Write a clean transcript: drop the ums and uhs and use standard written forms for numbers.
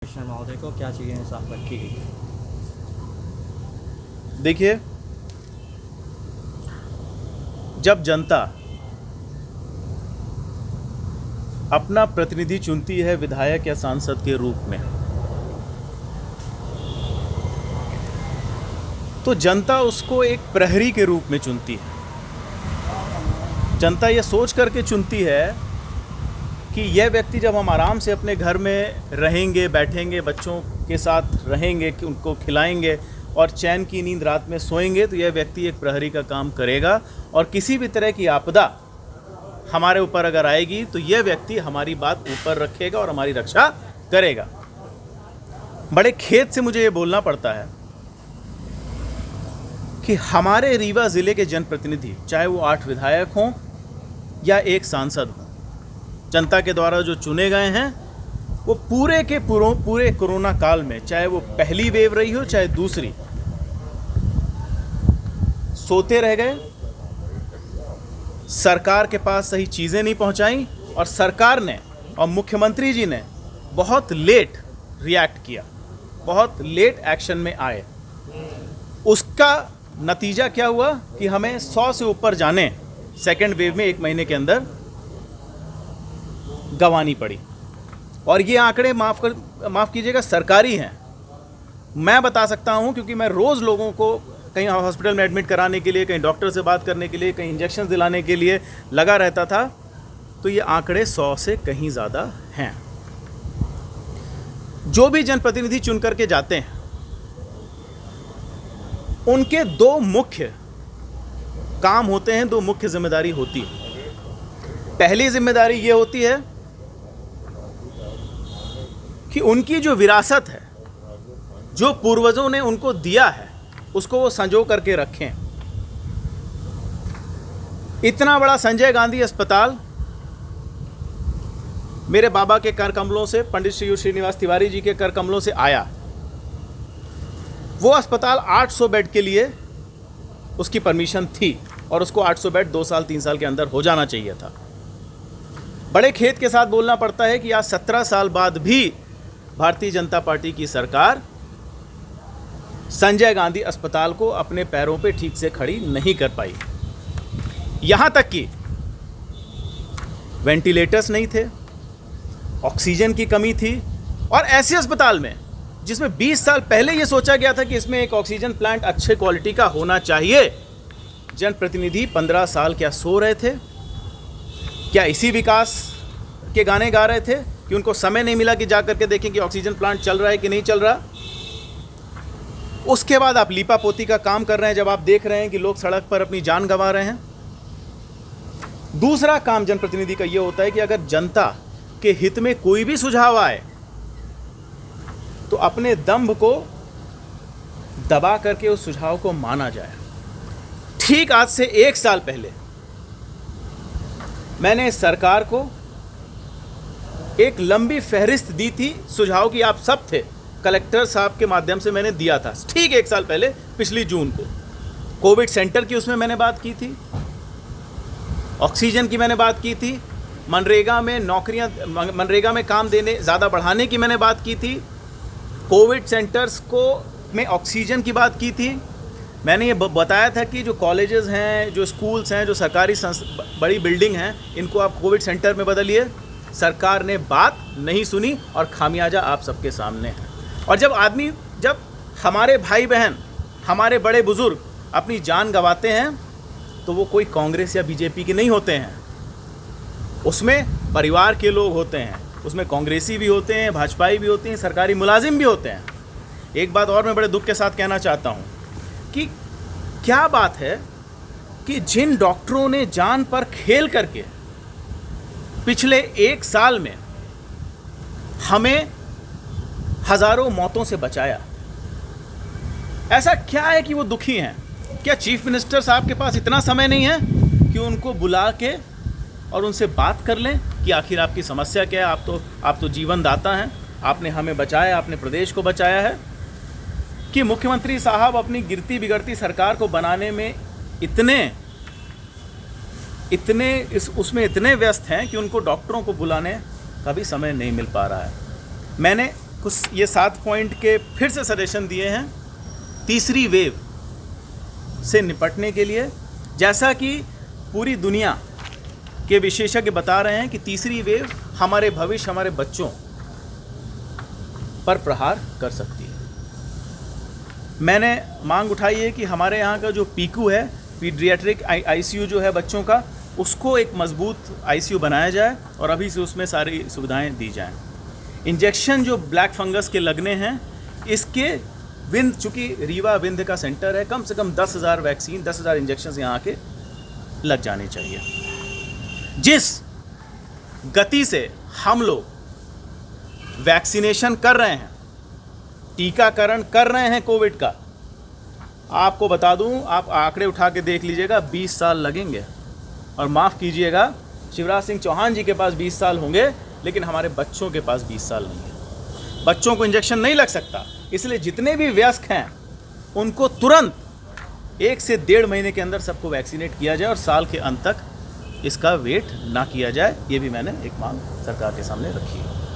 Commissioner महोदय को क्या चीज़ें साफ रखी गई है? देखिए, जब जनता अपना प्रतिनिधि चुनती है विधायक या सांसद के रूप में, तो जनता उसको एक प्रहरी के रूप में चुनती है। जनता ये सोच करके चुनती है कि यह व्यक्ति जब हम आराम से अपने घर में रहेंगे, बैठेंगे, बच्चों के साथ रहेंगे, कि उनको खिलाएंगे और चैन की नींद रात में सोएंगे, तो यह व्यक्ति एक प्रहरी का काम करेगा और किसी भी तरह की आपदा हमारे ऊपर अगर आएगी तो यह व्यक्ति हमारी बात ऊपर रखेगा और हमारी रक्षा करेगा। बड़े खेद से मुझे ये बोलना पड़ता है कि हमारे रीवा ज़िले के जनप्रतिनिधि, चाहे वो 8 विधायक हों या एक सांसद हों, जनता के द्वारा जो चुने गए हैं, वो पूरे कोरोना काल में, चाहे वो पहली वेव रही हो चाहे दूसरी, सोते रह गए, सरकार के पास सही चीज़ें नहीं पहुंचाई और सरकार ने और मुख्यमंत्री जी ने बहुत लेट रिएक्ट किया, बहुत लेट एक्शन में आए। उसका नतीजा क्या हुआ कि हमें 100 से ऊपर जाने सेकेंड वेव में 1 महीने के अंदर गंवानी पड़ी। और ये आंकड़े माफ़ कीजिएगा, सरकारी हैं। मैं बता सकता हूं क्योंकि मैं रोज़ लोगों को कहीं हॉस्पिटल में एडमिट कराने के लिए, कहीं डॉक्टर से बात करने के लिए, कहीं इंजेक्शन दिलाने के लिए लगा रहता था, तो ये आंकड़े 100 से कहीं ज़्यादा हैं। जो भी जनप्रतिनिधि चुन करके जाते हैं, उनके 2 मुख्य काम होते हैं, 2 मुख्य जिम्मेदारी होती है। पहली जिम्मेदारी ये होती है कि उनकी जो विरासत है, जो पूर्वजों ने उनको दिया है, उसको वो संजो करके रखें। इतना बड़ा संजय गांधी अस्पताल मेरे बाबा के कर कमलों से, पंडित श्रीनिवास तिवारी जी के कर कमलों से आया। वो अस्पताल 800 बेड के लिए उसकी परमिशन थी और उसको 800 बेड 2 साल 3 साल के अंदर हो जाना चाहिए था। बड़े खेद के साथ बोलना पड़ता है कि आज 17 साल बाद भी भारतीय जनता पार्टी की सरकार संजय गांधी अस्पताल को अपने पैरों पे ठीक से खड़ी नहीं कर पाई। यहां तक कि वेंटिलेटर्स नहीं थे, ऑक्सीजन की कमी थी और ऐसे अस्पताल में जिसमें 20 साल पहले यह सोचा गया था कि इसमें एक ऑक्सीजन प्लांट अच्छे क्वालिटी का होना चाहिए, जनप्रतिनिधि 15 साल क्या सो रहे थे? क्या इसी विकास के गाने गा रहे थे कि उनको समय नहीं मिला कि जा करके देखें कि ऑक्सीजन प्लांट चल रहा है कि नहीं चल रहा? उसके बाद आप लीपा पोती का काम कर रहे हैं, जब आप देख रहे हैं कि लोग सड़क पर अपनी जान गंवा रहे हैं। दूसरा काम जनप्रतिनिधि का यह होता है कि अगर जनता के हित में कोई भी सुझाव आए तो अपने दंभ को दबा करके उस सुझाव को माना जाए। ठीक आज से 1 साल पहले मैंने सरकार को एक लंबी फहरिस्त दी थी सुझाव की, आप सब थे, कलेक्टर साहब के माध्यम से मैंने दिया था। ठीक 1 साल पहले, पिछली जून को, कोविड सेंटर की उसमें मैंने बात की थी, ऑक्सीजन की मैंने बात की थी, मनरेगा में काम देने ज़्यादा बढ़ाने की मैंने बात की थी, कोविड सेंटर्स को में ऑक्सीजन की बात की थी। मैंने ये बताया था कि जो कॉलेजेस हैं, जो स्कूल्स हैं, जो सरकारी बड़ी बिल्डिंग हैं, इनको आप कोविड सेंटर में बदलिए। सरकार ने बात नहीं सुनी और खामियाजा आप सबके सामने है। और जब हमारे भाई बहन, हमारे बड़े बुजुर्ग अपनी जान गंवाते हैं तो वो कोई कांग्रेस या बीजेपी के नहीं होते हैं, उसमें परिवार के लोग होते हैं, उसमें कांग्रेसी भी होते हैं, भाजपाई भी होते हैं, सरकारी मुलाजिम भी होते हैं। एक बात और मैं बड़े दुख के साथ कहना चाहता हूँ कि क्या बात है कि जिन डॉक्टरों ने जान पर खेल करके पिछले 1 साल में हमें हजारों मौतों से बचाया, ऐसा क्या है कि वो दुखी हैं? क्या चीफ मिनिस्टर साहब के पास इतना समय नहीं है कि उनको बुला के और उनसे बात कर लें कि आखिर आपकी समस्या क्या है? आप तो जीवन दाता हैं, आपने हमें बचाया, आपने प्रदेश को बचाया है। कि मुख्यमंत्री साहब अपनी गिरती बिगड़ती सरकार को बनाने में इतने व्यस्त हैं कि उनको डॉक्टरों को बुलाने का भी समय नहीं मिल पा रहा है। मैंने कुछ ये 7 पॉइंट के फिर से सजेशन दिए हैं तीसरी वेव से निपटने के लिए। जैसा कि पूरी दुनिया के विशेषज्ञ बता रहे हैं कि तीसरी वेव हमारे भविष्य, हमारे बच्चों पर प्रहार कर सकती है। मैंने मांग उठाई है कि हमारे यहाँ का जो पीकू है, पीडियाट्रिक आईसीयू जो है बच्चों का, उसको एक मजबूत आईसीयू बनाया जाए और अभी से उसमें सारी सुविधाएं दी जाएं। इंजेक्शन जो ब्लैक फंगस के लगने हैं, इसके विंध्य, चूँकि रीवा विंध्य का सेंटर है, कम से कम 10,000 वैक्सीन, 10,000 इंजेक्शन यहाँ के लग जाने चाहिए। जिस गति से हम लोग वैक्सीनेशन कर रहे हैं, टीकाकरण कर रहे हैं कोविड का, आपको बता दूं, आप आंकड़े उठा के देख लीजिएगा, 20 साल लगेंगे। और माफ़ कीजिएगा, शिवराज सिंह चौहान जी के पास 20 साल होंगे, लेकिन हमारे बच्चों के पास 20 साल नहीं है। बच्चों को इंजेक्शन नहीं लग सकता, इसलिए जितने भी वयस्क हैं उनको तुरंत 1 से 1.5 महीने के अंदर सबको वैक्सीनेट किया जाए और साल के अंत तक इसका वेट ना किया जाए। ये भी मैंने एक मांग सरकार के सामने रखी है।